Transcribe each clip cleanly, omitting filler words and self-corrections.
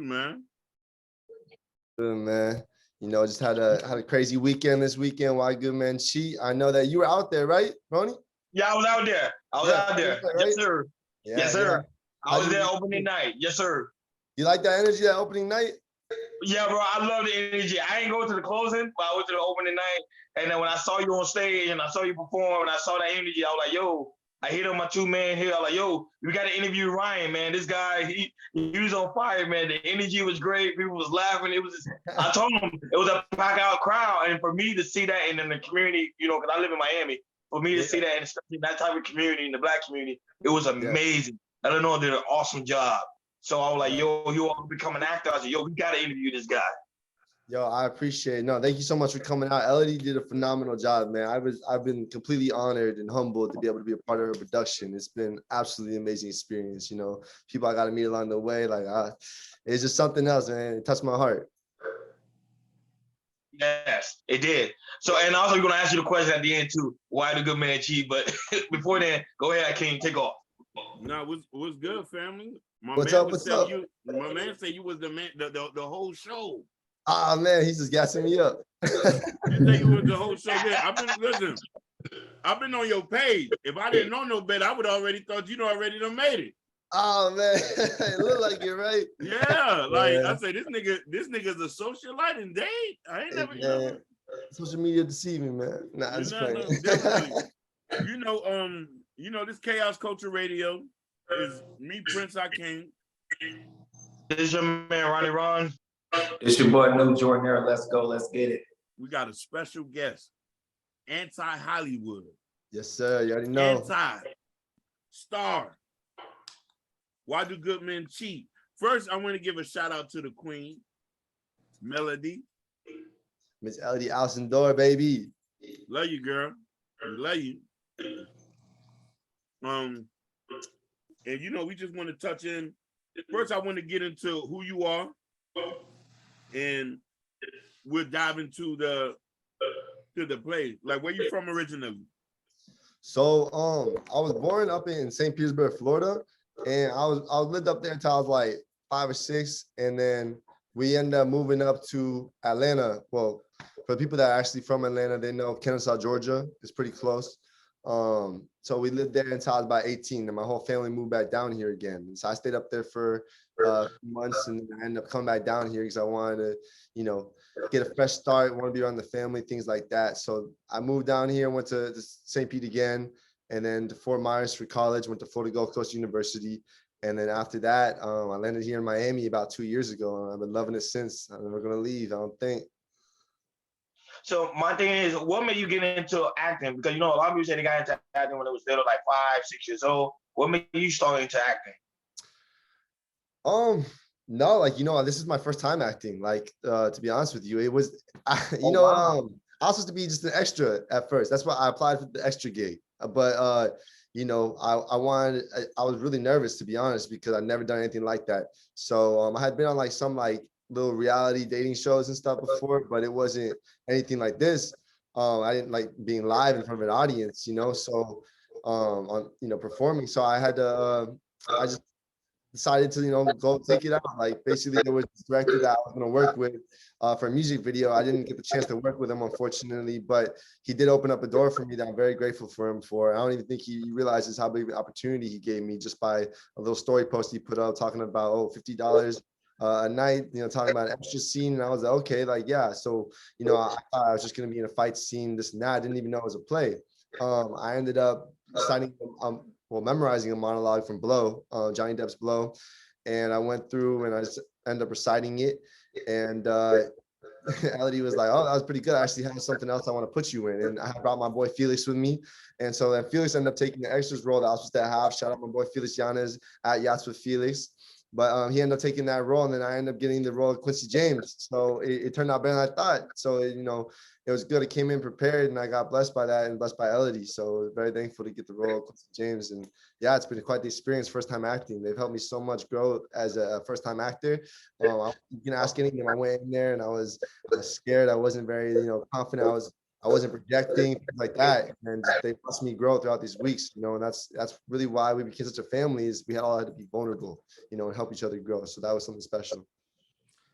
man? Good, man. You know, just had a crazy weekend this weekend. Why good man cheat? I know that you were out there, right, Ronnie? Yeah, I was out there. Right? Yes, sir. Yeah, Yes, yeah. sir. I was there opening night. Yes, sir. You like that energy that opening night? Yeah, bro, I love the energy. I ain't go to the closing, but I went to the opening night. And then when I saw you on stage and I saw you perform and I saw that energy, I was like, yo, I hit on my 2-man here. I was like, yo, we got to interview Ryan, man. This guy, he was on fire, man. The energy was great. People was laughing. It was just, I told him it was a pack out crowd. And for me to see that in the community, you know, because I live in Miami, for me to see that, and especially in that type of community, in the Black community, it was amazing. Illinois did an awesome job. So I was like, yo, you want to become an actor? I said, yo, we got to interview this guy. Yo, I appreciate it. No, thank you so much for coming out. Elodie did a phenomenal job, man. I've been completely honored and humbled to be able to be a part of her production. It's been absolutely amazing experience. You know, people I got to meet along the way, like it's just something else, man. It touched my heart. Yes, it did. So, and also we're gonna ask you the question at the end too. Why the good man cheat? But before then, go ahead, King, take off. No, what's good, family? What's up? My man said you was the man, the whole show. Ah, man, he's just gassing me up. You say you was the whole show. Man, I've been on your page. If I didn't know no better, I would already thought you already done made it. Oh man, it look like it, right? Yeah, like I say, this nigga's a socialite and date. I ain't never, social media deceiving, man. Nah, it's funny. You know, this Chaos Culture Radio is me, Prince I King. This is your man, Ronnie Ron. It's your boy, New Jordan. Let's go. Let's get it. We got a special guest, Anti-Hollywood. Yes, sir. You already know. Anti-Star. Why do good men cheat? First, I want to give a shout out to the queen, Melody. Miss Elodie Alcindor, baby. Love you, girl. Love you. And you know, we just want to touch in. First, I want to get into who you are, and we'll dive into the play. Like, where you from originally? So, I was born up in St. Petersburg, Florida, and I lived up there until I was like 5 or 6, and then we ended up moving up to Atlanta. Well, for people that are actually from Atlanta, they know Kennesaw, Georgia. It's pretty close. So we lived there until I was about 18, and my whole family moved back down here again. And so I stayed up there for months, and I ended up coming back down here because I wanted to, you know, get a fresh start, want to be around the family, things like that. So I moved down here, went to St. Pete again, and then to Fort Myers for college, went to Florida Gulf Coast University. And then after that, I landed here in Miami about 2 years ago, and I've been loving it since. I'm never going to leave, I don't think. So my thing is, what made you get into acting? Because, you know, a lot of people say they got into acting when they was little, like 5, 6 years old. What made you start into acting? No, like, you know, this is my first time acting. Like, to be honest with you, it was, I was supposed to be just an extra at first. That's why I applied for the extra gig. But, you know, I was really nervous, to be honest, because I'd never done anything like that. So I had been on like some like little reality dating shows and stuff before, but it wasn't anything like this. I didn't like being live in front of an audience, you know, so on, you know, performing. So I had to, I just decided to, you know, go take it out. Like, basically there was this director that I was going to work with for a music video. I didn't get the chance to work with him, unfortunately, but he did open up a door for me that I'm very grateful for him for. I don't even think he realizes how big of an opportunity he gave me just by a little story post he put up talking about, $50 a night, you know, talking about an extra scene. And I was like, okay, like, yeah. So, you know, I thought I was just going to be in a fight scene, this and that. I didn't even know it was a play. I ended up memorizing a monologue from Blow, Johnny Depp's Blow. And I went through and I just ended up reciting it. And Elodie was like, oh, that was pretty good. I actually have something else I want to put you in. And I brought my boy Felix with me. And so then Felix ended up taking the extras role that I was supposed to have. Shout out my boy Felix Yanez at Yachts with Felix. But he ended up taking that role, and then I ended up getting the role of Quincy James. So it turned out better than I thought. So, you know, it was good. I came in prepared, and I got blessed by that and blessed by Elodie. So very thankful to get the role of Quincy James. And yeah, it's been quite the experience, first time acting. They've helped me so much grow as a first time actor. You can ask any of them. I went in there and I was scared. I wasn't very, you know, confident. I wasn't projecting, things like that. And they watched me grow throughout these weeks, you know, and that's really why we became such a family, is we all had to be vulnerable, you know, and help each other grow. So that was something special.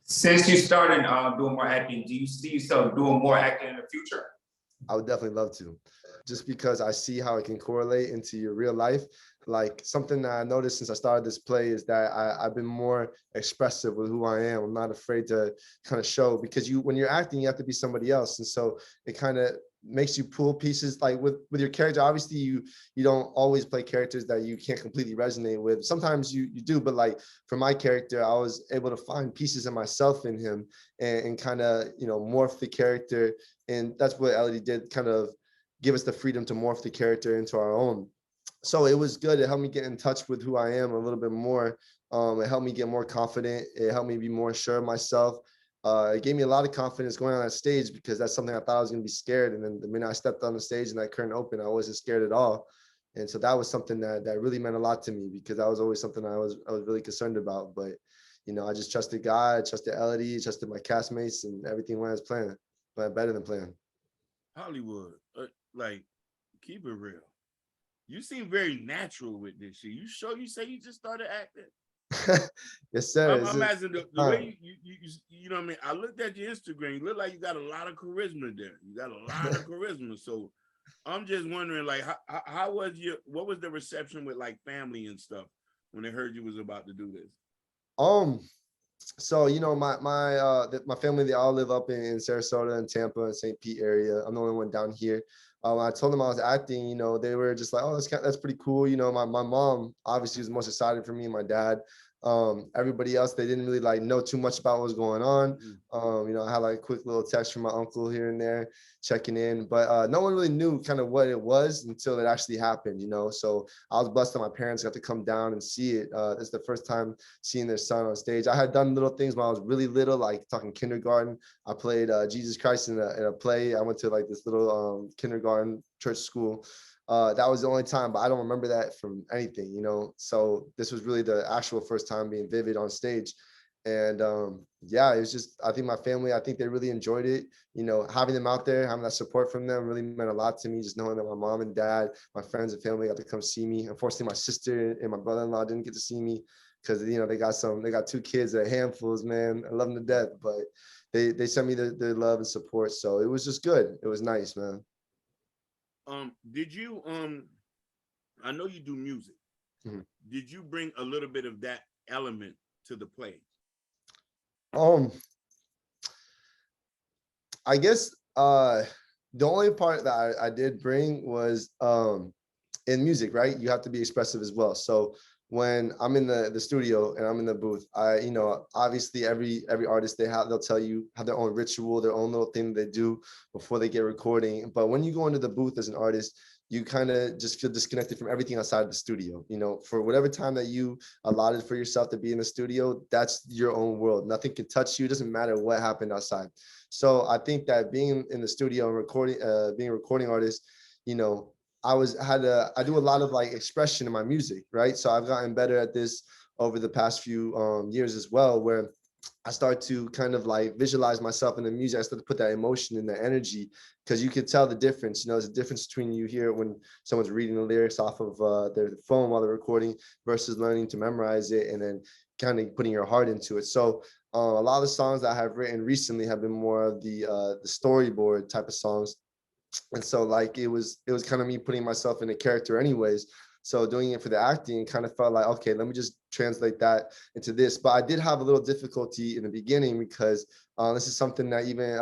Since you started doing more acting, do you see yourself doing more acting in the future? I would definitely love to, just because I see how it can correlate into your real life. Like something that I noticed since I started this play is that I've been more expressive with who I am. I'm not afraid to kind of show, because when you're acting, you have to be somebody else. And so it kind of makes you pull pieces like with your character. Obviously you don't always play characters that you can't completely resonate with. Sometimes you do, but like for my character, I was able to find pieces of myself in him and kind of, morph the character. And that's what Elodie did, kind of give us the freedom to morph the character into our own. So it was good. It helped me get in touch with who I am a little bit more. It helped me get more confident. It helped me be more sure of myself. It gave me a lot of confidence going on that stage, because that's something I thought I was going to be scared. And then the minute I stepped on the stage and that curtain opened, I wasn't scared at all. And so that was something that really meant a lot to me, because that was always something I was really concerned about. But, I just trusted God, trusted Elodie, trusted my castmates, and everything went as planned, but better than planned. Hollywood, like, keep it real. You seem very natural with this shit. You sure you say you just started acting? Yes, sir. I'm asking the way you know what I mean? I looked at your Instagram. You look like you got a lot of charisma there. You got a lot of charisma. So I'm just wondering, like, how was what was the reception with like family and stuff when they heard you was about to do this? So my family, they all live up in Sarasota and Tampa and St. Pete area. I'm the only one down here. When I told them I was acting, they were just like, "Oh, that's pretty cool." My mom obviously was the most excited for me, and my dad. Everybody else, they didn't really like know too much about what was going on. I had like a quick little text from my uncle here and there checking in, but no one really knew kind of what it was until it actually happened. So I was blessed that my parents got to come down and see it. It's the first time seeing their son on stage. I had done little things when I was really little, like talking kindergarten. I played Jesus Christ in a play. I went to like this little kindergarten church school. That was the only time, but I don't remember that from anything, so this was really the actual first time being vivid on stage. And yeah, it was just, I think my family, I think they really enjoyed it. Having them out there, having that support from them really meant a lot to me. Just knowing that my mom and dad, my friends and family got to come see me. Unfortunately, my sister and my brother-in-law didn't get to see me, because they got two kids that are handfuls, man. I love them to death, but they sent me their love and support. So it was just good. It was nice, man. Did you I know you do music. Mm-hmm. Did you bring a little bit of that element to the play? I guess the only part that I did bring was in music, right? You have to be expressive as well. So when I'm in the studio and I'm in the booth, obviously every artist, they'll tell you have their own ritual, their own little thing they do before they get recording. But when you go into the booth as an artist, you kind of just feel disconnected from everything outside of the studio. For whatever time that you allotted for yourself to be in the studio, that's your own world. Nothing can touch you. It doesn't matter what happened outside. So I think that being in the studio and recording, being a recording artist, I do a lot of like expression in my music, right? So I've gotten better at this over the past few years as well, where I start to kind of like visualize myself in the music. I start to put that emotion and the energy, because you can tell the difference. There's a difference between you hear when someone's reading the lyrics off of their phone while they're recording versus learning to memorize it and then kind of putting your heart into it. So a lot of the songs that I have written recently have been more of the storyboard type of songs. And so like it was kind of me putting myself in a character anyways. So doing it for the acting kind of felt like, okay, let me just translate that into this. But I did have a little difficulty in the beginning, because this is something that even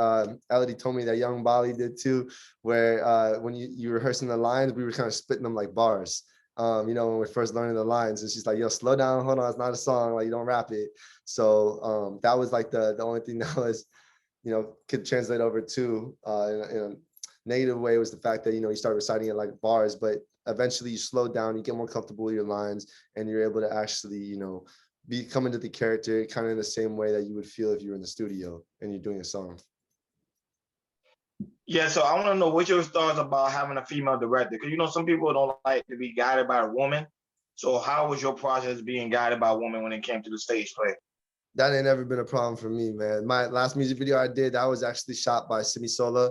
Elodie told me that young Bali did too, where when you rehearsing the lines, we were kind of spitting them like bars. When we're first learning the lines, and she's like, "Yo, slow down, hold on, it's not a song, like you don't rap it." So that was like the only thing that was, could translate over to in a negative way, was the fact that you start reciting it like bars, but eventually you slow down, you get more comfortable with your lines, and you're able to actually come into the character kind of in the same way that you would feel if you were in the studio and you're doing a song. Yeah, so I want to know what your thoughts about having a female director, because some people don't like to be guided by a woman. So how was your process being guided by a woman when it came to the stage play? That ain't never been a problem for me, man. My last music video I did, that was actually shot by Simi Sola,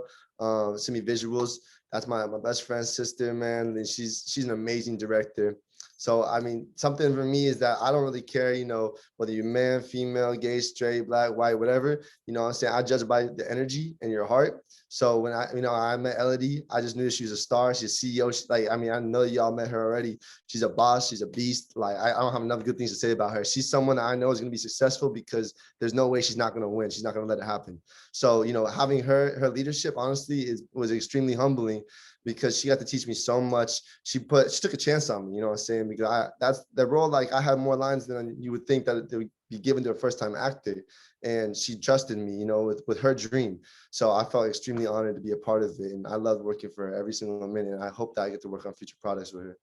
Simi Visuals. That's my best friend's sister, man. And she's an amazing director. So, I mean, something for me is that I don't really care, you know, whether you're man, female, gay, straight, black, white, whatever, you know what I'm saying? I judge by the energy and your heart. So when I met Elodie, I just knew she was a star. She's a CEO. She's like, I mean, I know y'all met her already. She's a boss. She's a beast. Like, I don't have enough good things to say about her. She's someone that I know is going to be successful because there's no way she's not going to win. She's not going to let it happen. So, you know, having her leadership, honestly, was extremely humbling because she got to teach me so much. She took a chance on me, you know what I'm saying? Because that's the role, like I had more lines than you would think that they would be given to a first-time actor. And she trusted me, you know, with her dream. So I felt extremely honored to be a part of it. And I loved working for her every single minute. And I hope that I get to work on future products with her.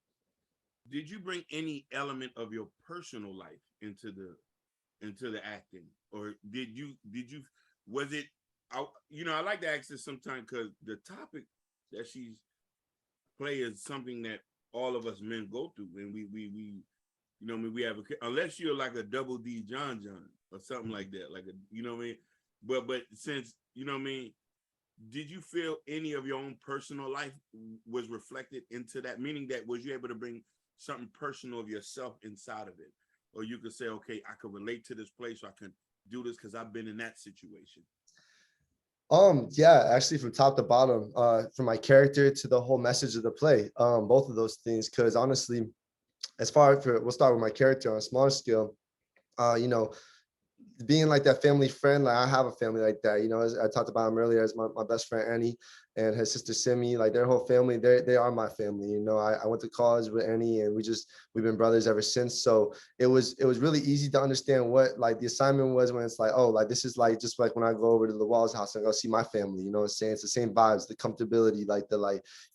Did you bring any element of your personal life into the acting? Or was it, you know, I like to ask this sometimes because the topic that she's play is something that all of us men go through. And we you know what I mean, we have unless you're like a double D John or something like that, like a, you know what I mean? But since, you know what I mean, did you feel any of your own personal life was reflected into that? Meaning that, was you able to bring something personal of yourself inside of it? Or you could say, okay, I could relate to this place, so I can do this because I've been in that situation. Yeah, actually from top to bottom, from my character to the whole message of the play, both of those things. Because honestly, we'll start with my character on a smaller scale. You know, being like that family friend, like I have a family like that, you know, as I talked about him earlier, as my best friend Annie and his sister Simi, like their whole family, they are my family. You know, I went to college with Annie and we've been brothers ever since. So it was really easy to understand what like the assignment was, when it's like, oh, like this is like just like when I go over to the Walls house and go see my family, you know what I'm saying? It's the same vibes, the comfortability, like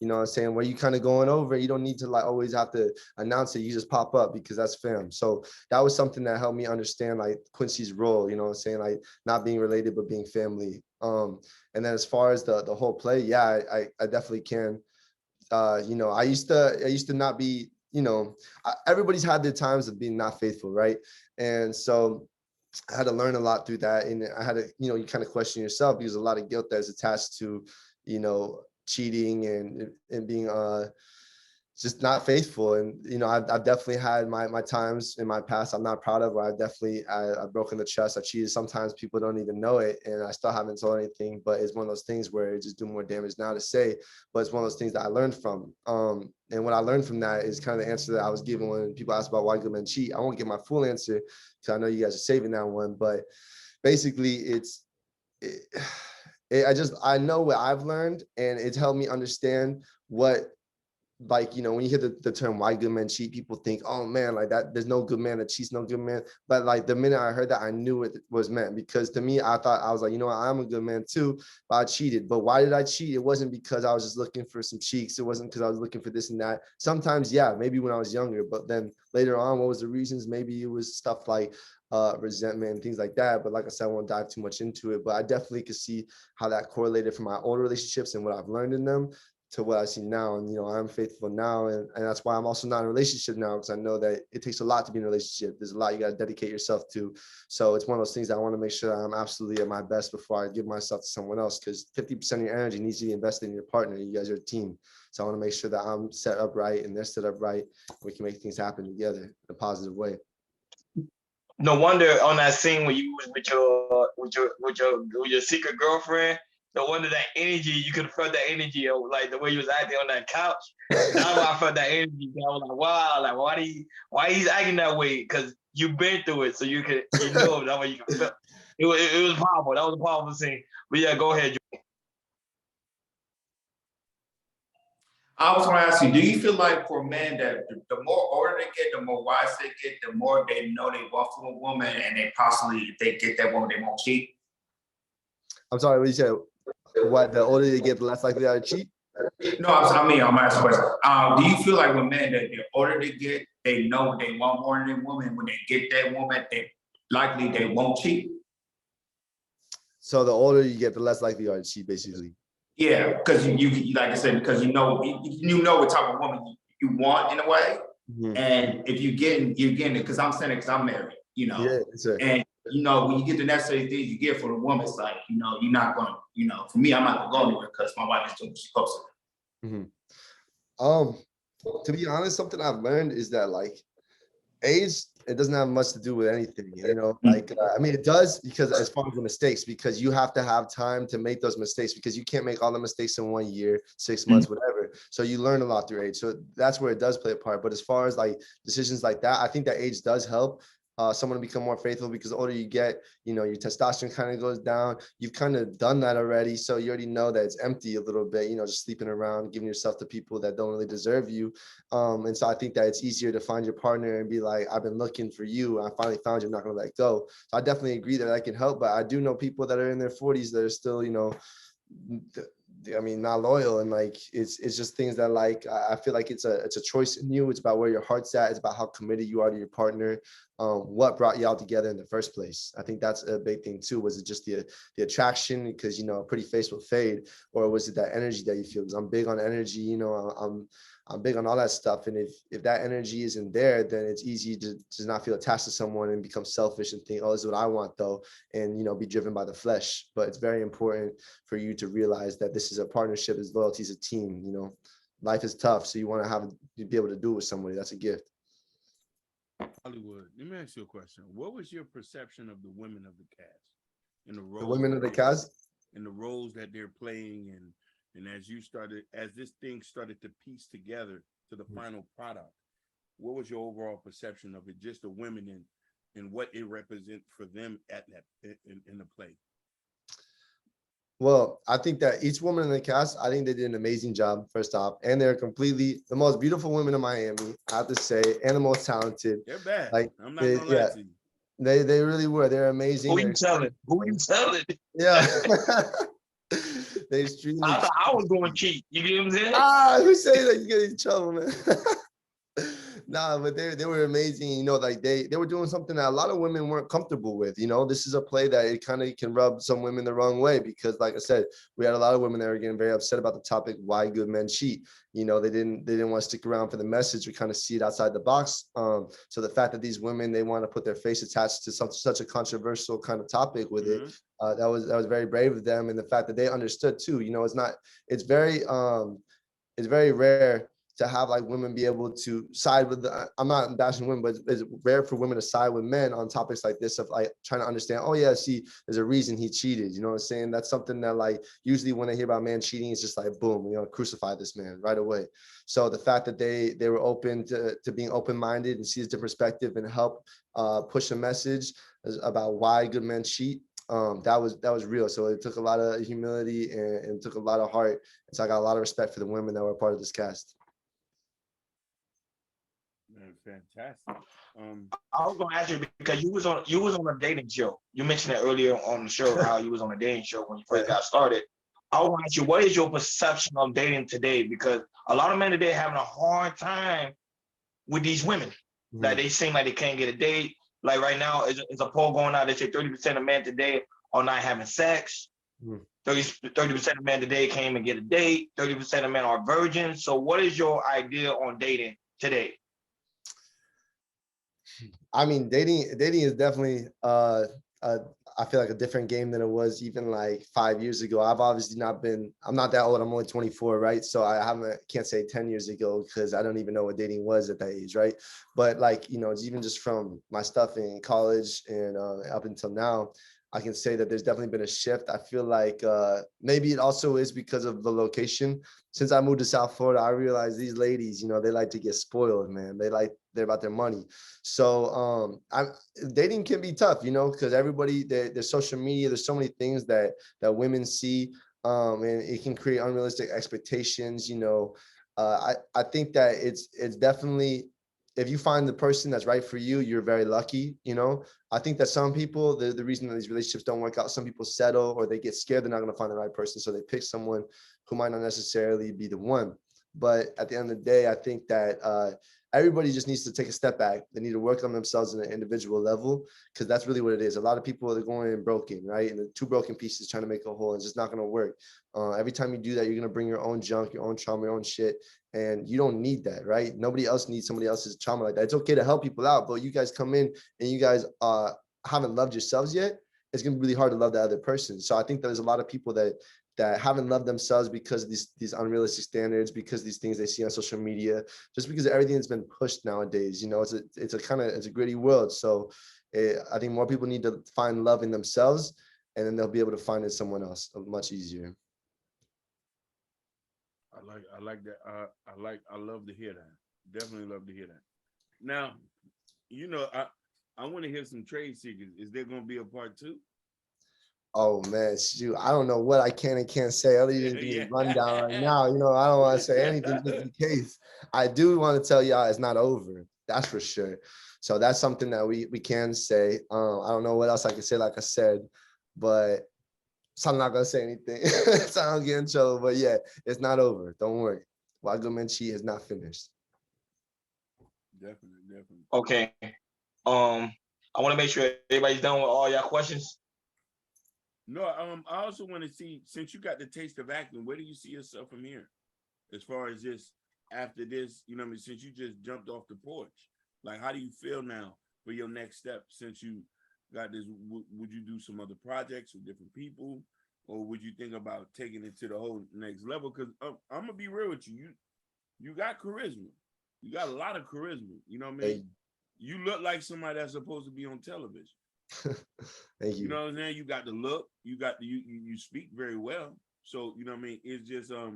you know what I'm saying, where you kind of going over, you don't need to like always have to announce it, you just pop up because that's fam. So that was something that helped me understand like Quincy's role, you know what I'm saying, like not being related but being family. And then as far as the whole play, yeah, I definitely can. You know, I used to not be, you know, everybody's had their times of being not faithful, right? And so I had to learn a lot through that, and I had to, you know, you kind of question yourself because a lot of guilt that's attached to, you know, cheating and being just not faithful. And you know, I've definitely had my times in my past I'm not proud of, where I've broken the trust, I've cheated. Sometimes people don't even know it, and I still haven't told anything, but it's one of those things where it just do more damage now to say, but it's one of those things that I learned from. And what I learned from that is kind of the answer that I was given when people ask about why good men cheat. I won't give my full answer because I know you guys are saving that one, but basically I know what I've learned, and it's helped me understand what, like, you know, when you hear the term why good men cheat, people think, oh man, like that, there's no good man that cheats, no good man. But like the minute I heard that, I knew it was meant, because to me, I thought, I was like, you know what, I'm a good man too, but I cheated. But why did I cheat? It wasn't because I was just looking for some cheeks. It wasn't because I was looking for this and that. Sometimes, yeah, maybe when I was younger, but then later on, what was the reasons? Maybe it was stuff like resentment and things like that. But like I said, I won't dive too much into it, but I definitely could see how that correlated from my old relationships and what I've learned in them to what I see now. And, you know, I'm faithful now. And that's why I'm also not in a relationship now, because I know that it takes a lot to be in a relationship. There's a lot you got to dedicate yourself to. So it's one of those things that I want to make sure I'm absolutely at my best before I give myself to someone else, because 50% of your energy needs to be invested in your partner. You guys are a team. So I want to make sure that I'm set up right and they're set up right. We can make things happen together in a positive way. No wonder on that scene when you was with your secret girlfriend, no wonder that energy, you could have felt that energy of like the way you was acting on that couch. That's why I felt that energy. I was like, wow, like why he's acting that way? Because you've been through it, so you know that way you can feel. It was powerful. That was a powerful scene. But yeah, go ahead. I was going to ask you, do you feel like for men that the more older they get, the more wise they get, the more they know they want from a woman, and they possibly, if they get that woman, they won't cheat? I'm sorry, what you said? What, the older you get, the less likely they are to cheat? No, I'm asking a question. Do you feel like when men, the older they get, they know what they want more than a woman? When they get that woman, they won't cheat? So the older you get, the less likely you are to cheat, basically. Yeah, because you like I said, because you know what type of woman you want in a way. Mm-hmm. And if you're getting it, because I'm saying it because I'm married, you know. Yeah, sure. And you know, when you get the necessary things you get for the woman, it's like, you know, you're not going to, you know, for me, I'm not going to go anywhere because my wife is doing what she's supposed to. Mm-hmm. To be honest, something I've learned is that like age, it doesn't have much to do with anything, you know, like, I mean, it does because as far as the mistakes, because you have to have time to make those mistakes because you can't make all the mistakes in 1 year, 6 months, whatever. So you learn a lot through age. So that's where it does play a part. But as far as like decisions like that, I think that age does help someone to become more faithful because the older you get, you know, your testosterone kind of goes down. You've kind of done that already. So you already know that it's empty a little bit, you know, just sleeping around, giving yourself to people that don't really deserve you. And so I think that it's easier to find your partner and be like, I've been looking for you. I finally found you. I'm not going to let go. So I definitely agree that can help. But I do know people that are in their 40s that are still, you know, I mean, not loyal. And like, it's just things that like, I feel like it's a choice in you. It's about where your heart's at. It's about how committed you are to your partner. What brought y'all together in the first place? I think that's a big thing too. Was it just the attraction because, you know, a pretty face will fade, or was it that energy that you feel? Because I'm big on energy, you know, I'm big on all that stuff. And if that energy isn't there, then it's easy to just not feel attached to someone and become selfish and think, oh, this is what I want though. And, you know, be driven by the flesh. But it's very important for you to realize that this is a partnership, is loyalty, is a team, you know, life is tough. So you want to be able to do it with somebody. That's a gift. Hollywood, let me ask you a question. What was your perception of the women of the cast and the roles? The women of the cast? And the roles that they're playing, and as this thing started to piece together to the final product, what was your overall perception of it, just the women and what it represents for them at that in the play? Well, I think that each woman in the cast, I think they did an amazing job, first off. And they're completely the most beautiful women in Miami, I have to say, and the most talented. They're bad. Like, I'm not gonna lie to you. They really were. They're amazing. Who you telling? Yeah. They extremely. I thought I was going cheap. You get what I'm saying? Who say that? You get in trouble, man. Nah, but they were amazing. You know, like they were doing something that a lot of women weren't comfortable with. You know, this is a play that it kind of can rub some women the wrong way because, like I said, we had a lot of women that were getting very upset about the topic, why good men cheat. You know, they didn't want to stick around for the message. We kind of see it outside the box. So the fact that these women, they want to put their face attached to such a controversial kind of topic with it, that was very brave of them. And the fact that they understood too. You know, it's very rare to have like women be able to side with I'm not bashing women, but it's rare for women to side with men on topics like this of like trying to understand, oh yeah, see, there's a reason he cheated. You know what I'm saying? That's something that like usually when I hear about man cheating, it's just like, boom, you know, crucify this man right away. So the fact that they were open to being open-minded and see his different perspective and help push a message about why good men cheat, that was real. So it took a lot of humility and took a lot of heart. And so I got a lot of respect for the women that were part of this cast. Fantastic. I was gonna ask you because you was on a dating show. You mentioned it earlier on the show how you was on a dating show when you first got started. I want to ask you, what is your perception of dating today? Because a lot of men today are having a hard time with these women. Like they seem like they can't get a date. Like right now, it's a poll going out. They say 30% of men today are not having sex. 30% of men today can't even get a date. 30% of men are virgins. So what is your idea on dating today? I mean, dating is definitely I feel like a different game than it was even like 5 years ago. I've obviously I'm not that old. I'm only 24, right? So can't say 10 years ago because I don't even know what dating was at that age, right? But like, you know, it's even just from my stuff in college and up until now, I can say that there's definitely been a shift. I feel like maybe it also is because of the location. Since I moved to South Florida, I realized these ladies, you know, they like to get spoiled, man. They're about their money. So dating can be tough, you know, because everybody, there's social media, there's so many things that women see, and it can create unrealistic expectations, you know. I think that it's definitely, if you find the person that's right for you, you're very lucky, you know. I think that some people, the reason that these relationships don't work out, some people settle or they get scared they're not going to find the right person. So they pick someone who might not necessarily be the one. But at the end of the day, I think that everybody just needs to take a step back. They need to work on themselves on an individual level, because that's really what it is. A lot of people are going in broken, right? And the two broken pieces trying to make a whole, and it's just not going to work. Every time you do that, you're going to bring your own junk, your own trauma, your own shit. And you don't need that, right? Nobody else needs somebody else's trauma like that. It's okay to help people out, but you guys come in and you guys haven't loved yourselves yet. it's gonna be really hard to love that other person. So I think there's a lot of people that haven't loved themselves because of these unrealistic standards, because these things they see on social media, just because everything that's been pushed nowadays. You know, it's a gritty world. So I think more people need to find love in themselves, and then they'll be able to find it in someone else much easier. I like that. I love to hear that. Definitely love to hear that. Now, you know, I want to hear some trade secrets. Is there going to be a part 2? Oh man, shoot, I don't know what I can and can't say. I'll even give you a rundown right now. You know, I don't want to say anything just in case. I do want to tell y'all it's not over. That's for sure. So that's something that we can say. I don't know what else I can say, like I said, but so I'm not gonna say anything. So I don't get in trouble. But yeah, it's not over. Don't worry. Why Good Men Cheat is not finished. Definitely. Okay. I want to make sure everybody's done with all your questions. No, I also want to see, since you got the taste of acting, where do you see yourself from here? As far as this, after this, you know what I mean, since you just jumped off the porch, like, how do you feel now for your next step since you got this? Would you do some other projects with different people, or would you think about taking it to the whole next level? Because I'm gonna be real with you, you got charisma, you got a lot of charisma. You know what I mean? Hey. You look like somebody that's supposed to be on television. Thank you. You know what I'm saying? You got the look, you got you speak very well. So, you know what I mean? It's just you know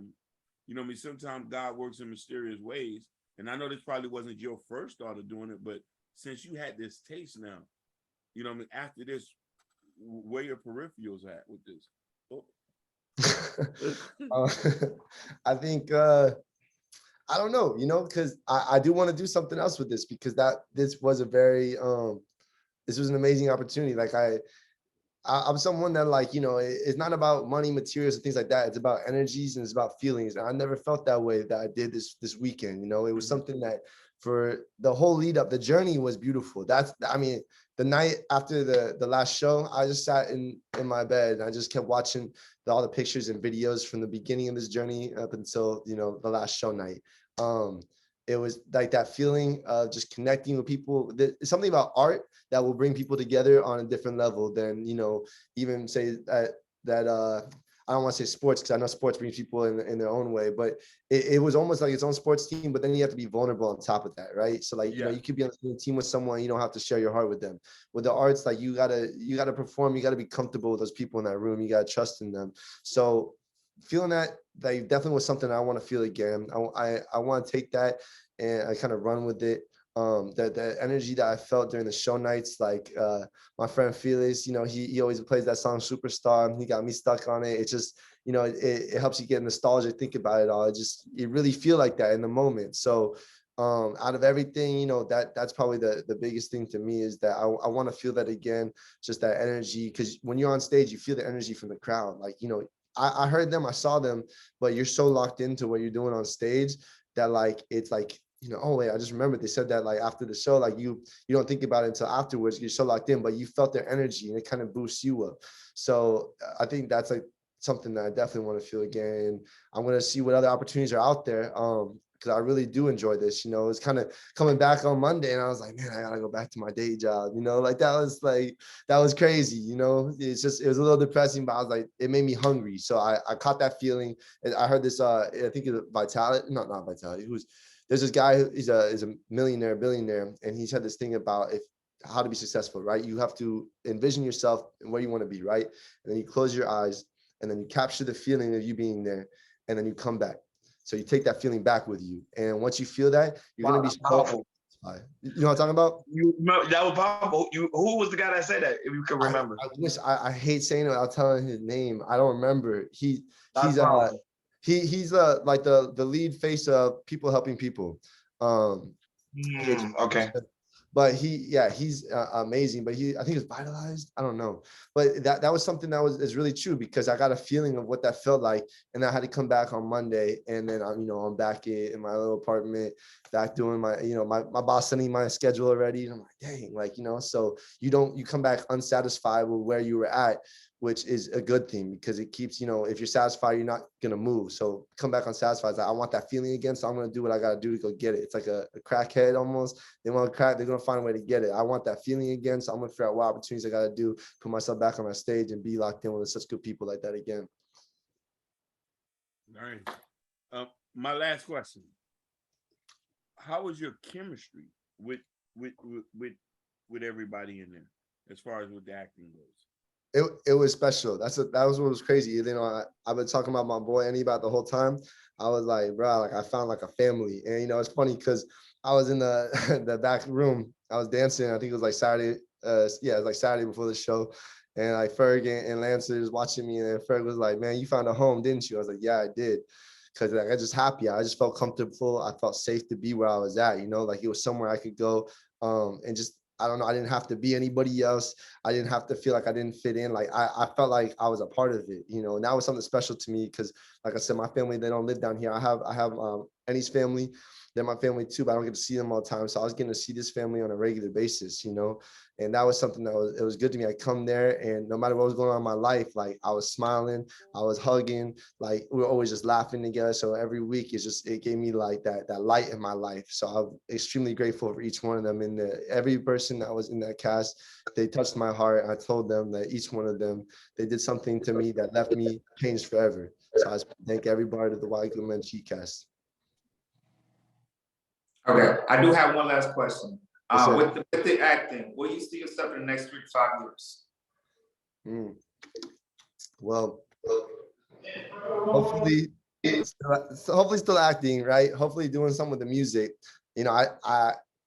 what I mean, sometimes God works in mysterious ways. And I know this probably wasn't your first thought of doing it, but since you had this taste now, you know what I mean, after this, where your peripherals at with this? Oh. I think I don't know, you know, because I do want to do something else with this, because this was a very this was an amazing opportunity. Like I'm someone that, like, you know, it's not about money, materials, and things like that. It's about energies and it's about feelings. And I never felt that way that I did this weekend. You know, it was something that for the whole lead up, the journey was beautiful. I mean, the night after the last show, I just sat in my bed and I just kept watching all the pictures and videos from the beginning of this journey up until, you know, the last show night. It was like that feeling of just connecting with people. There's something about art that will bring people together on a different level than, you know, even say that I don't want to say sports, because I know sports brings people in their own way, but it was almost like its own sports team, but then you have to be vulnerable on top of that, right? So like, you know, you could be on the team with someone, you don't have to share your heart with them. With the arts, like you gotta perform, you gotta be comfortable with those people in that room, you gotta trust in them. So feeling that definitely was something I want to feel again. I want to take that and I kind of run with it. The energy that I felt during the show nights, like my friend Felix, you know, he always plays that song Superstar. He got me stuck on it. It's just, you know, it helps you get nostalgic, think about it all. You really feel like that in the moment. So out of everything, you know, that's probably the biggest thing to me, is that I want to feel that again, just that energy. Because when you're on stage, you feel the energy from the crowd. Like, you know, I heard them, I saw them, but you're so locked into what you're doing on stage that, like, it's like, you know, oh wait, I just remembered they said that, like, after the show, like you don't think about it until afterwards, you're so locked in, but you felt their energy and it kind of boosts you up. So I think that's like something that I definitely want to feel again. I'm going to see what other opportunities are out there. Because I really do enjoy this, you know. It's kind of coming back on Monday and I was like, man, I gotta go back to my day job, you know, like that was crazy, you know. It was a little depressing, but I was like, it made me hungry. So I caught that feeling. And I heard this, I think it's Vitality, not Vitality, there's this guy who is a millionaire, billionaire, and he's had this thing about how to be successful, right? You have to envision yourself and where you want to be, right? And then you close your eyes and then you capture the feeling of you being there, and then you come back. So you take that feeling back with you. And once you feel that, you're going to be powerful. You know what I'm talking about? That was powerful. Who was the guy that said that, if you can remember? I hate saying it without telling his name. I don't remember. He's like the lead face of People Helping People. Okay. But he's amazing. But I think it's Vitalized. I don't know. But that was something that is really true, because I got a feeling of what that felt like, and I had to come back on Monday, and then I'm back in my little apartment, back doing my, you know, my boss sending my schedule already, and I'm like, dang, like, you know. So you come back unsatisfied with where you were at, which is a good thing, because it keeps, you know, if you're satisfied, gonna move. So come back unsatisfied. Like, I want that feeling again, so I'm gonna do what I gotta do to go get it. It's like a crackhead almost. They want to crack, they're gonna find a way to get it. I want that feeling again, so I'm gonna figure out what opportunities I gotta do, put myself back on that stage and be locked in with such good people like that again. All right. My last question: how was your chemistry with everybody in there, as far as with the acting goes? It was special. That was what was crazy. You know, I've been talking about my boy Annie about the whole time. I was like, bro, like I found like a family. And you know, it's funny because I was in the the back room. I was dancing. I think it was like Saturday. Yeah, it was like Saturday before the show. And like Ferg and Lance was watching me, and Ferg was like, "Man, you found a home, didn't you?" I was like, "Yeah, I did." Because like I just happy. I just felt comfortable. I felt safe to be where I was at. You know, like it was somewhere I could go and just, I don't know, I didn't have to be anybody else. I didn't have to feel like I didn't fit in. Like I felt like I was a part of it, you know, and that was something special to me because like I said, my family, they don't live down here. I have Annie's family. They're my family too, but I don't get to see them all the time. So I was getting to see this family on a regular basis, you know, and that was something that it was good to me. I come there and no matter what was going on in my life, like I was smiling, I was hugging, like we were always just laughing together. So every week it gave me like that light in my life. So I'm extremely grateful for each one of them. And every person that was in that cast, they touched my heart. I told them that each one of them, they did something to me that left me changed forever. So I just thank everybody of the Why Good Men Cheat cast. Okay, I do have one last question. Yes, with the acting, will you see yourself in the next 3 to 5 years? Well, hopefully still acting, right? Hopefully doing something with the music. You know,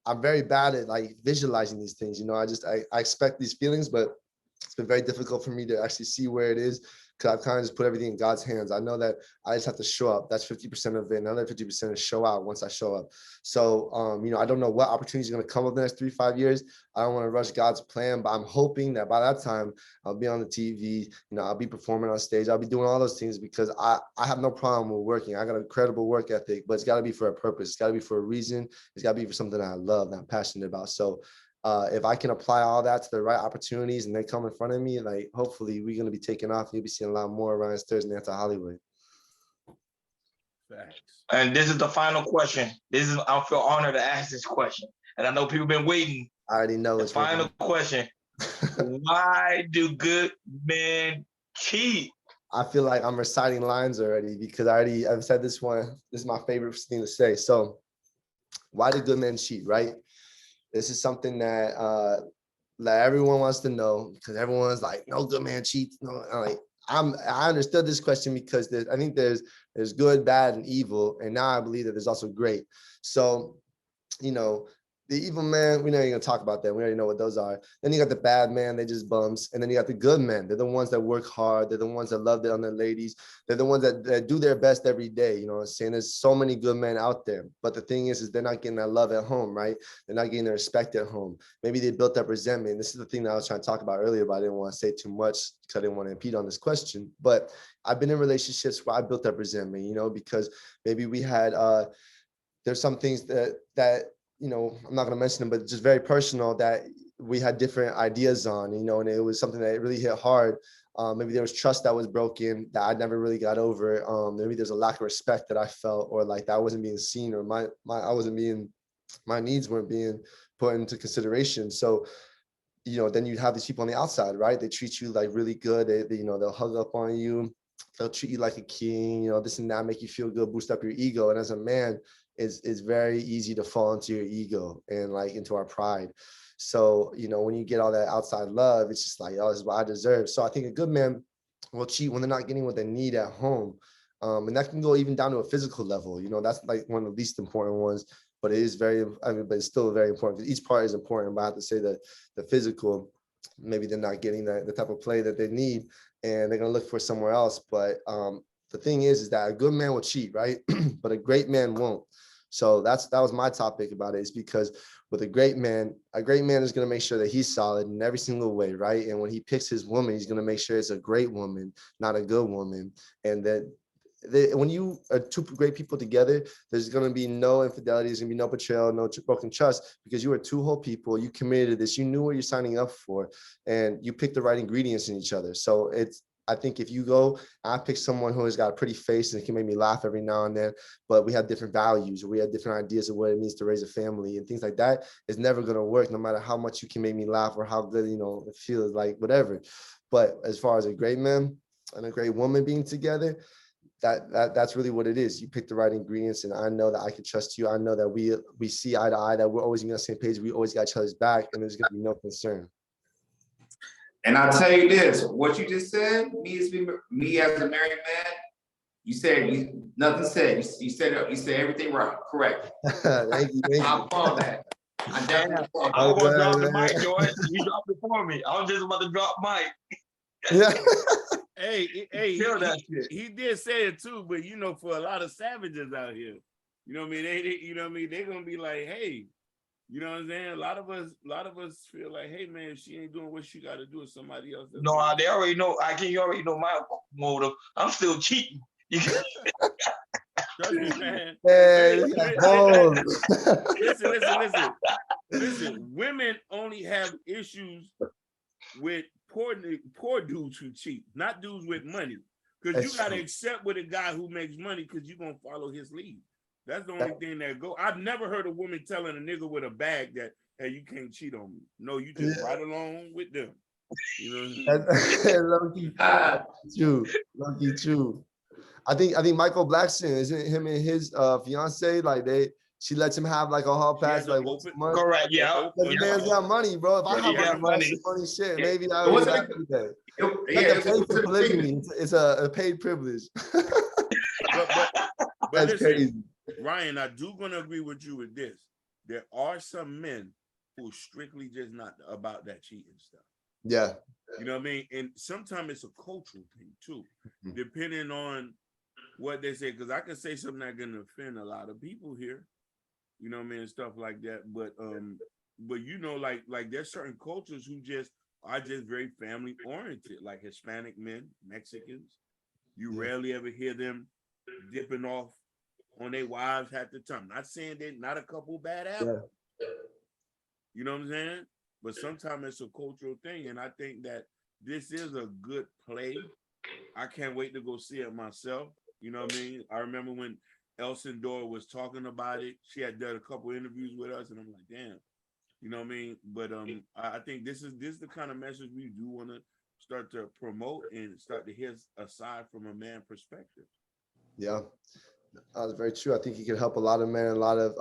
I'm very bad at like visualizing these things. You know, I expect these feelings, but it's been very difficult for me to actually see where it is because I've kind of just put everything in God's hands. I know that I just have to show up. That's 50% of it. Another 50% is show out once I show up. So, you know, I don't know what opportunities are going to come over the next 3-5 years. I don't want to rush God's plan, but I'm hoping that by that time I'll be on the TV, you know, I'll be performing on stage. I'll be doing all those things because I have no problem with working. I got an incredible work ethic, but it's got to be for a purpose. It's got to be for a reason. It's got to be for something that I love, that I'm passionate about. So if I can apply all that to the right opportunities and they come in front of me, like hopefully we're going to be taking off. You'll be seeing a lot more around Sturz and Anti-Hollywood. Facts. And this is the final question. I feel honored to ask this question. And I know people been waiting. I already know the it's final question. Why do good men cheat? I feel like I'm reciting lines already because I've said this one. This is my favorite thing to say. So why do good men cheat, right? This is something that everyone wants to know because everyone's like, no good man cheats. No, I understood this question because I think there's good, bad, and evil, and now I believe that there's also great. So, you know, the evil man, we're not even gonna talk about that. We already know what those are. Then you got the bad man, they just bums. And then you got the good men. They're the ones that work hard. They're the ones that love their ladies. They're the ones that do their best every day. You know what I'm saying? There's so many good men out there. But the thing is they're not getting that love at home, right? They're not getting the respect at home. Maybe they built up resentment. This is the thing that I was trying to talk about earlier, but I didn't want to say too much because I didn't want to impede on this question. But I've been in relationships where I built up resentment, you know, because maybe we had there's some things that you know, I'm not going to mention them, but just very personal that we had different ideas on, you know, and it was something that really hit hard. Maybe there was trust that was broken that I never really got over. Maybe there's a lack of respect that I felt, or like that I wasn't being seen, or my needs weren't being put into consideration. So, you know, then you have these people on the outside, right? They treat you like really good. They you know, they'll hug up on you. They'll treat you like a king, you know, this and that, make you feel good, boost up your ego. And as a man, it's very easy to fall into your ego and like into our pride. So, you know, when you get all that outside love, it's just like, oh, this is what I deserve. So I think a good man will cheat when they're not getting what they need at home. And that can go even down to a physical level. You know, that's like one of the least important ones, but it is but it's still very important because each part is important. But I have to say that the physical, maybe they're not getting the type of play that they need and they're going to look for somewhere else. But the thing is that a good man will cheat, right? But a great man won't. So that was my topic about it, is because with a great man is going to make sure that he's solid in every single way, right? And when he picks his woman, he's going to make sure it's a great woman, not a good woman. And that when you are two great people together, there's going to be no infidelity, there's going to be no betrayal, no broken trust, because you are two whole people. You committed to this, you knew what you're signing up for, and you picked the right ingredients in each other. So I think if you go, I pick someone who has got a pretty face and can make me laugh every now and then, but we have different values, or we have different ideas of what it means to raise a family and things like that, it's never going to work no matter how much you can make me laugh or how good, you know, it feels like whatever. But as far as a great man and a great woman being together, that's really what it is. You pick the right ingredients, and I know that I can trust you. I know that we see eye to eye, that we're always on the same page. We always got each other's back, and there's gonna be no concern. And I'll tell you this: what you just said, me as a married man, you said nothing said. You said everything right, correct. Thank you. I'll follow that. I definitely follow that. I was gonna drop the mic, George. You dropped it for me. I was just about to drop mic. Yeah. Hey, That shit. he did say it too, but you know, for a lot of savages out here, you know what I mean? They you know what I mean? They're gonna be like, hey, you know what I'm saying? A lot of us feel like, hey man, if she ain't doing what she gotta do, it's somebody else. No, they already know. You already know my motive. I'm still cheating. Trust me, man. Hey, Listen. Women only have issues with poor dudes who cheat, not dudes with money. Because you gotta accept with a guy who makes money because you're gonna follow his lead. That's the only thing that go. I've never heard a woman telling a nigga with a bag that, hey, you can't cheat on me. No, you just right along with them. You know what I mean? Low-key true. I think Michael Blackson, isn't him and his fiance, like she lets him have like a hall pass like once a month. Correct, yeah. The man's got money, bro. If I have money, shit, maybe I would have that. It's polygamy. It's a paid privilege. but that's listen, crazy. Ryan, I do gonna agree with you with this. There are some men who are strictly just not about that cheating stuff. Yeah. You know what I mean? And sometimes it's a cultural thing too, depending on what they say. Because I can say something that's gonna offend a lot of people here. You know what I mean? And stuff like that. But you know, like there's certain cultures who are just very family oriented, like Hispanic men, Mexicans. You rarely ever hear them dipping off on their wives half the time. Not saying they're not a couple bad apples. Yeah. You know what I'm saying? But sometimes it's a cultural thing. And I think that this is a good play. I can't wait to go see it myself. You know what I mean? I remember when Elson Dora was talking about it. She had done a couple interviews with us, and I'm like, damn. You know what I mean? But I think this is the kind of message we do want to start to promote and start to hear aside from a man perspective. Yeah. That's very true. I think he could help a lot of men, a lot of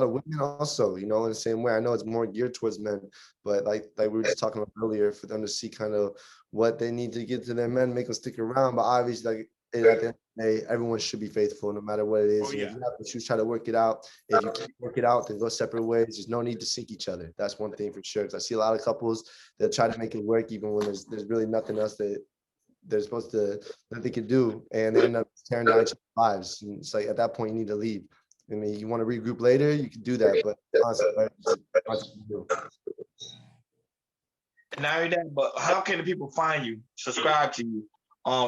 women also, you know, in the same way. I know it's more geared towards men, but like we were just talking about earlier, for them to see kind of what they need to get to their men, make them stick around. But obviously, like at the end of the day, everyone should be faithful no matter what it is. If you have to choose, try to work it out. If you can't work it out, then go separate ways. There's no need to sink each other. That's one thing for sure. Because I see a lot of couples that try to make it work even when there's really nothing else that they're supposed to, that they could do, and they end up tearing down each other's lives. And it's like, at that point, you need to leave. I mean, you want to regroup later, you can do that, but constantly. Not only that, but how can the people find you, subscribe to you,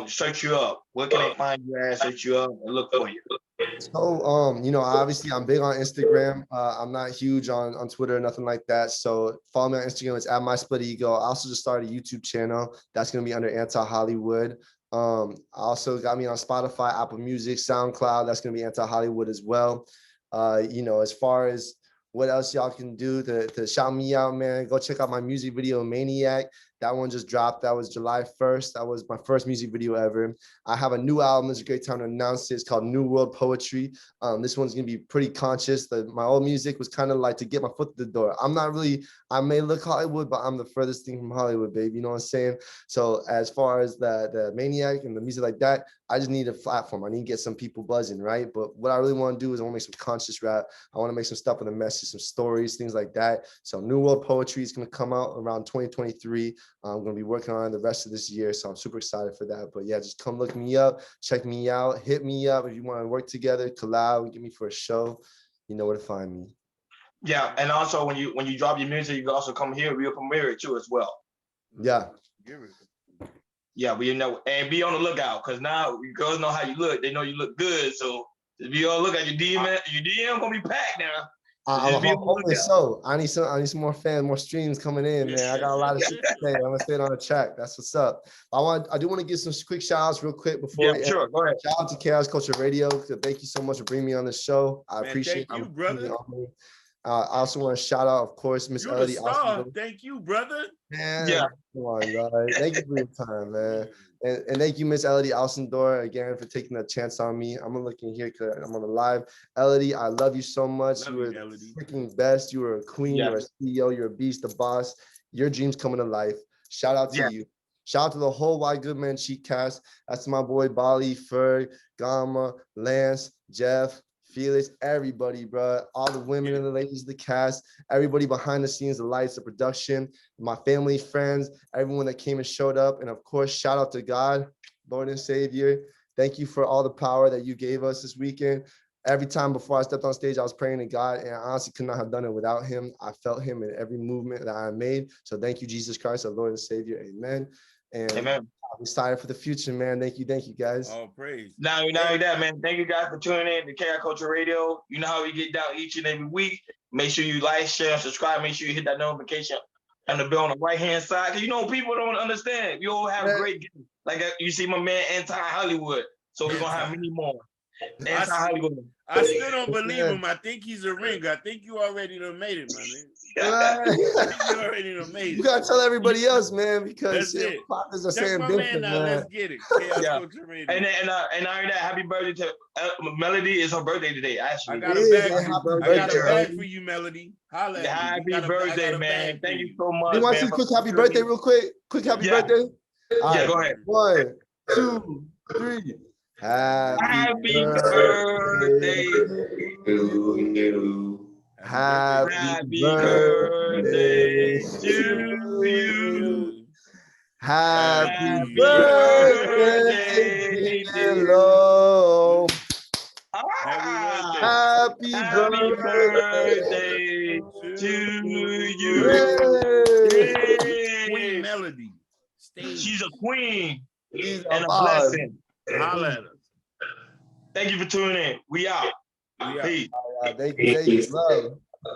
search you up? Where can they find you at, search you up, and look for you? So, you know, obviously I'm big on Instagram. I'm not huge on Twitter or nothing like that. So follow me on Instagram. It's @MySplitEgo. I also just started a YouTube channel that's going to be under Anti-Hollywood. I also got me on Spotify, Apple Music, SoundCloud. That's going to be Anti-Hollywood as well. You know, as far as what else y'all can do to shout me out, man, go check out my music video, Maniac. That one just dropped. That was July 1st. That was my first music video ever. I have a new album. It's a great time to announce it. It's called New World Poetry. This one's going to be pretty conscious. My old music was kind of like to get my foot to the door. I may look Hollywood, but I'm the furthest thing from Hollywood, babe. You know what I'm saying? So as far as the Maniac and the music like that, I just need a platform. I need to get some people buzzing, right? But what I really want to do is I want to make some conscious rap. I want to make some stuff with a message, some stories, things like that. So New World Poetry is going to come out around 2023. I'm going to be working on it the rest of this year, so I'm super excited for that. But yeah, just come look me up, check me out, hit me up if you want to work together, collab, get me for a show. You know where to find me. Yeah, and also when you drop your music, you can also come here. We'll premiere it too as well. Yeah. Yeah, but you know, and be on the lookout, because now girls know how you look. They know you look good, so be on the lookout. Your DM gonna be packed now. Just be on the Hopefully lookout. so. I need some more fans, more streams coming in, man. I got a lot of shit to say. I'm gonna say it on the track. That's what's up. I do want to give some quick shout outs real quick before Yeah, we end. sure. Go ahead. Shout out to Chaos Culture Radio. Thank you so much for bringing me on the show. I Man, appreciate thank you, it. brother. I also want to shout out, of course, Miss You're the Elodie. star. Thank you, brother. Man, Yeah. come on, dog. Thank you for your time, man. And thank you, Miss Elodie Alcindor, again for taking a chance on me. I'm gonna look in here because I'm on the live. Elodie, I love you so much. Love You were you, the Elodie. freaking best. You were a queen. Yeah. You're a CEO. You're a beast, the boss. Your dreams coming to life. Shout out to Yeah. you. Shout out to the whole Why Good Man Cheat cast. That's my boy Bali, Ferg, Gamma, Lance, Jeff, Felix, everybody, bro. All the women and the ladies of the cast, everybody behind the scenes, the lights, the production, my family, friends, everyone that came and showed up. And of course, shout out to God, Lord and Savior. Thank you for all the power that you gave us this weekend. Every time before I stepped on stage, I was praying to God, and I honestly could not have done it without him. I felt him in every movement that I made. So thank you, Jesus Christ, our Lord and Savior. Amen. And Amen. I'm excited for the future, man. Thank you, guys. All praise. Not only that, man. Thank you guys for tuning in to Chaos Culture Radio. You know how we get down each and every week. Make sure you like, share, and subscribe. Make sure you hit that notification and the bell on the right-hand side. Because you know people don't understand. You all have great guests. Like you see my man Anti-Hollywood. So we're going to have many more. Anti-Hollywood. I still don't believe him. I think he's a ringer. I think you already done made it, man. I think you already done made it. You gotta tell everybody else, man, because That's it. partners are Check saying my different, man out. man. Let's get it. Chaos Yeah. Culture Radio. And already that, happy birthday to Melody. Is her birthday today, actually. I got It a is, bag. man. Happy I got birthday, a bag Melody. for you, Melody. Holla at me. Happy I got birthday, a man. bag Thank for you so much. You want to man, see a quick for happy tuning birthday, in. real quick? Quick happy Yeah. birthday. All right. Go ahead. 1, 2, 3. Happy birthday to you. Happy birthday birthday to you. Happy Happy birthday, birthday, dear dear. Lo. Happy Happy birthday to you. Hey. Queen Melody. She's a queen She's and a boss. blessing. Holla at us. Thank you for tuning in. We out. We out. Peace. Thank you. Love.